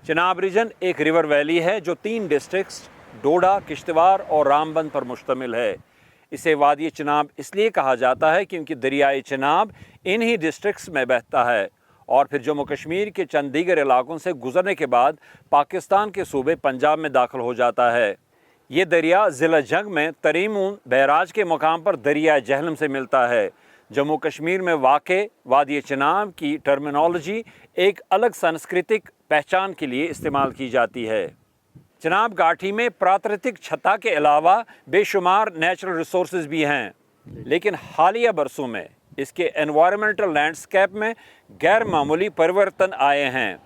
Chenab reason एक river valley है जो 3 डिस्ट्रिक्ट्स डोडा, किश्तवाड़ और रामबन पर मुश्तमिल है। इसे वादी चिनाब इसलिए कहा जाता है क्योंकि दरियाए चिनाब इन्हीं डिस्ट्रिक्ट्स में बहता है और फिर जम्मू कश्मीर के चंद दीगर इलाकों से गुजरने के बाद पाकिस्तान के सूबे पंजाब में दाखिल हो जाता है। ये दरिया ज़िला जंग में तरीमून बैराज के मुकाम पर दरिया जहलम से मिलता है। जम्मू कश्मीर में वाक़े वादी चिनाब की टर्मिनोलॉजी एक अलग सांस्कृतिक पहचान के लिए इस्तेमाल की जाती है। चिनाब घाटी में प्राकृतिक छत्ता के अलावा बेशुमार नेचुरल रिसोर्सेज भी हैं, लेकिन हालिया बरसों में इसके एनवायरमेंटल लैंडस्केप में गैर मामूली परिवर्तन आए हैं।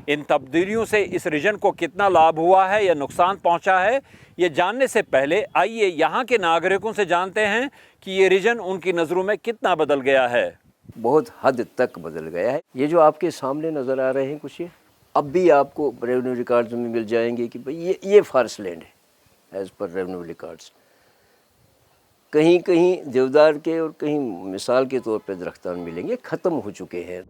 इन तब्दीलियों से इस रीजन को कितना लाभ हुआ है या नुकसान पहुंचा है, ये जानने से पहले आइए यहाँ के नागरिकों से जानते हैं कि ये रीजन उनकी नज़रों में कितना बदल गया है। बहुत हद तक बदल गया है। ये जो आपके सामने नज़र आ रहे हैं कुछ, ये अब भी आपको रेवेन्यू रिकॉर्ड्स में मिल जाएंगे कि भाई ये फॉरेस्ट लैंड है एज़ पर रेवेन्यू रिकॉर्ड्स। कहीं कहीं देवदार के और कहीं मिसाल के तौर पे दरख्तान मिलेंगे, ख़त्म हो चुके हैं।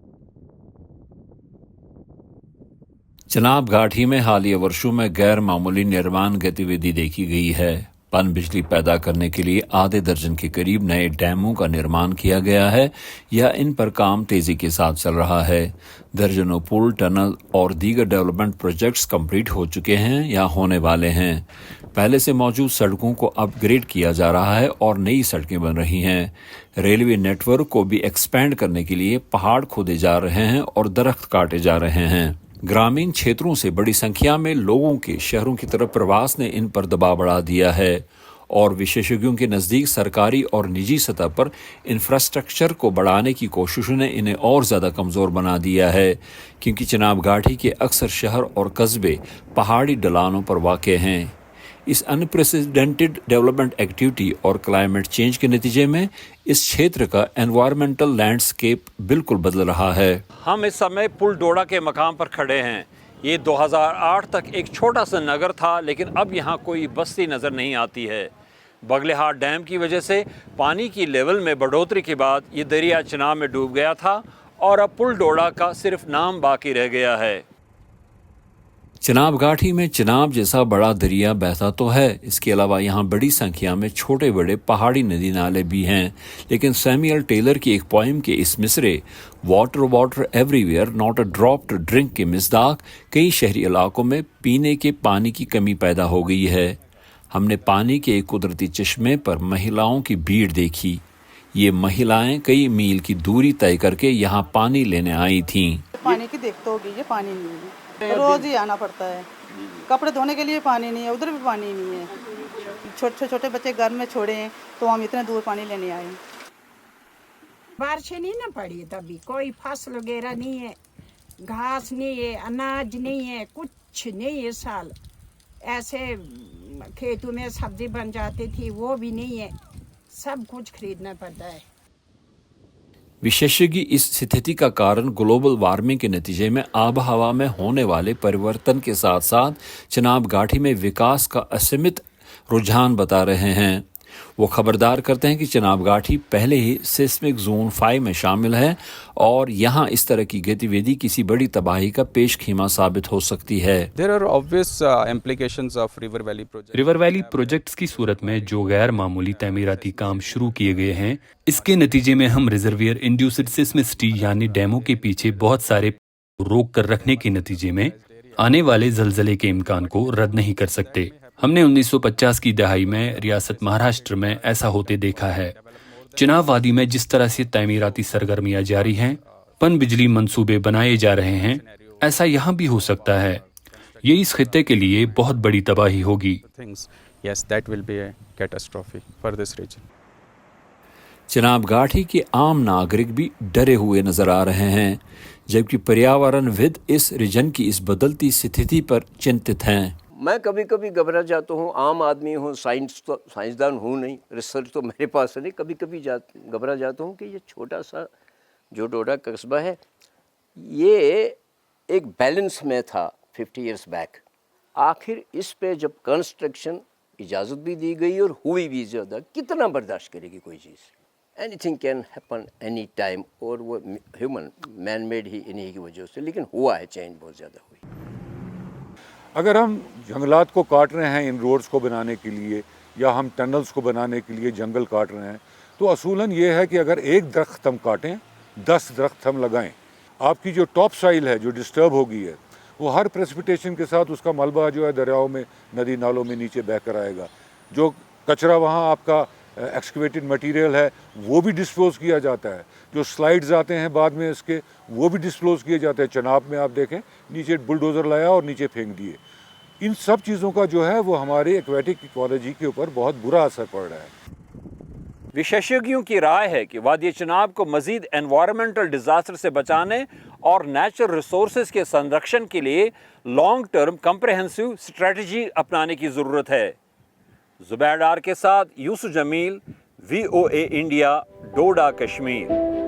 चिनाब घाटी में हालिया वर्षों में गैर मामूली निर्माण गतिविधि देखी गई है। पन बिजली पैदा करने के लिए आधे दर्जन के करीब नए डैमों का निर्माण किया गया है या इन पर काम तेजी के साथ चल रहा है। दर्जनों पुल, टनल और दीगर डेवलपमेंट प्रोजेक्ट्स कंप्लीट हो चुके हैं या होने वाले हैं। पहले से मौजूद सड़कों को अपग्रेड किया जा रहा है और नई सड़कें बन रही हैं। रेलवे नेटवर्क को भी एक्सपेंड करने के लिए पहाड़ खोदे जा रहे हैं और दरख्त काटे जा रहे हैं। ग्रामीण क्षेत्रों से बड़ी संख्या में लोगों के शहरों की तरफ प्रवास ने इन पर दबाव बढ़ा दिया है और विशेषज्ञों के नज़दीक सरकारी और निजी सतह पर इंफ्रास्ट्रक्चर को बढ़ाने की कोशिशों ने इन्हें और ज़्यादा कमज़ोर बना दिया है, क्योंकि चिनाब घाटी के अक्सर शहर और कस्बे पहाड़ी ढलानों पर वाक़ हैं। इस अनप्रेसिडेंटेड डेवलपमेंट एक्टिविटी और क्लाइमेट चेंज के नतीजे में इस क्षेत्र का एनवायरमेंटल लैंडस्केप बिल्कुल बदल रहा है। हम इस समय पुल डोडा के मकाम पर खड़े हैं। ये 2008 तक एक छोटा सा नगर था, लेकिन अब यहाँ कोई बस्ती नज़र नहीं आती है। बगलेहाट डैम की वजह से पानी की लेवल में बढ़ोतरी के बाद ये दरिया चिनाब में डूब गया था और अब पुल डोडा का सिर्फ नाम बाकी रह गया है। चिनाब घाटी में चिनाब जैसा बड़ा दरिया बहता तो है, इसके अलावा यहाँ बड़ी संख्या में छोटे बड़े पहाड़ी नदी नाले भी हैं, लेकिन सैमुअल टेलर की एक पोएम के इस मिसरे water water everywhere not a drop to drink के मिसदाक कई शहरी इलाकों में पीने के पानी की कमी पैदा हो गई है। हमने पानी के एक कुदरती चश्मे पर महिलाओं की भीड़ देखी। ये महिलाएं कई मील की दूरी तय करके यहाँ पानी लेने आई थीं। पानी की दिक्कत होगी, ये पानी नहीं है, रोज ही आना पड़ता है। कपड़े धोने के लिए पानी नहीं है, उधर भी पानी नहीं है। छोटे छोटे बच्चे घर में छोड़े हैं तो हम इतने दूर पानी लेने आए। बारिश नहीं ना पड़ी तभी, कोई फसल वगैरह नहीं है, घास नहीं है, अनाज नहीं है, कुछ नहीं है। साल ऐसे खेतों में सब्जी बन जाती थी, वो भी नहीं है, सब कुछ खरीदना पड़ता है। विशेषज्ञ इस स्थिति का कारण ग्लोबल वार्मिंग के नतीजे में आब हवा में होने वाले परिवर्तन के साथ साथ चिनाब घाटी में विकास का असीमित रुझान बता रहे हैं। वो खबरदार करते हैं कि चिनाब घाटी पहले ही सिस्मिक जोन 5 में शामिल है और यहाँ इस तरह की गतिविधि किसी बड़ी तबाही का पेशखीमा साबित हो सकती है। There are obvious implications of River Valley project. River valley projects की सूरत में जो गैर मामूली तमीराती काम शुरू किए गए हैं, इसके नतीजे में हम रिजर्वियर इंड्यूस्ड सिस्मिसिटी यानी डैमों के पीछे बहुत सारे रोक कर रखने के नतीजे में आने वाले जलजले के इम्कान को रद्द नहीं कर सकते। हमने 1950 की दहाई में रियासत महाराष्ट्र में ऐसा होते देखा है। चिनाब वादी में जिस तरह से तमीराती सरगर्मियां जारी हैं, पन बिजली मंसूबे बनाए जा रहे हैं, ऐसा यहाँ भी हो सकता है। ये इस खित्ते के लिए बहुत बड़ी तबाही होगी। Yes, that will be a catastrophe for this region. Chenab घाटी के आम नागरिक भी डरे हुए नजर आ रहे हैं, जबकि पर्यावरणविद इस रीजन की इस बदलती स्थिति पर चिंतित हैं। मैं कभी कभी घबरा जाता हूँ, आम आदमी हूँ, साइंसदान हूँ नहीं, रिसर्च तो मेरे पास नहीं, कभी कभी घबरा जाता हूँ कि ये छोटा सा जो डोडा कस्बा है, ये एक बैलेंस में था 50 इयर्स बैक। आखिर इस पे जब कंस्ट्रक्शन इजाज़त भी दी गई और हुई भी ज़्यादा, कितना बर्दाश्त करेगी कोई चीज़। Anything can happen any time, और वो ह्यूमन मैन मेड ही इन्हीं की वजह से, लेकिन हुआ है, चेंज बहुत ज़्यादा हुई। अगर हम जंगलात को काट रहे हैं इन रोड्स को बनाने के लिए या हम टनल्स को बनाने के लिए जंगल काट रहे हैं, तो असूलन ये है कि अगर एक दरख्त हम काटें 10 दरख्त हम लगाएं। आपकी जो टॉप साइल है जो डिस्टर्ब हो गई है, वो हर प्रेसिपिटेशन के साथ उसका मलबा जो है दरियाओं में, नदी नालों में नीचे बह कर आएगा। जो कचरा वहाँ आपका एक्सकेवेटेड मटेरियल है वो भी डिस्पोज किया जाता है। जो स्लाइड्स आते हैं बाद में इसके वो भी डिस्पोज किए जाते हैं। चनाब में आप देखें नीचे बुलडोज़र लाया और नीचे फेंक दिए। इन सब चीज़ों का जो है वो हमारे एक्वेटिक इकोलॉजी के ऊपर बहुत बुरा असर पड़ रहा है। विशेषज्ञों की राय है कि वादी चिनाब को मजीद एनवायरमेंटल डिजास्टर से बचाने और नेचुरल रिसोर्सेज के संरक्षण के लिए लॉन्ग टर्म कंप्रहेंसिव स्ट्रेटजी अपनाने की ज़रूरत है। जुबैर डार के साथ यूसुफ जमील, VOA इंडिया, डोडा, कश्मीर।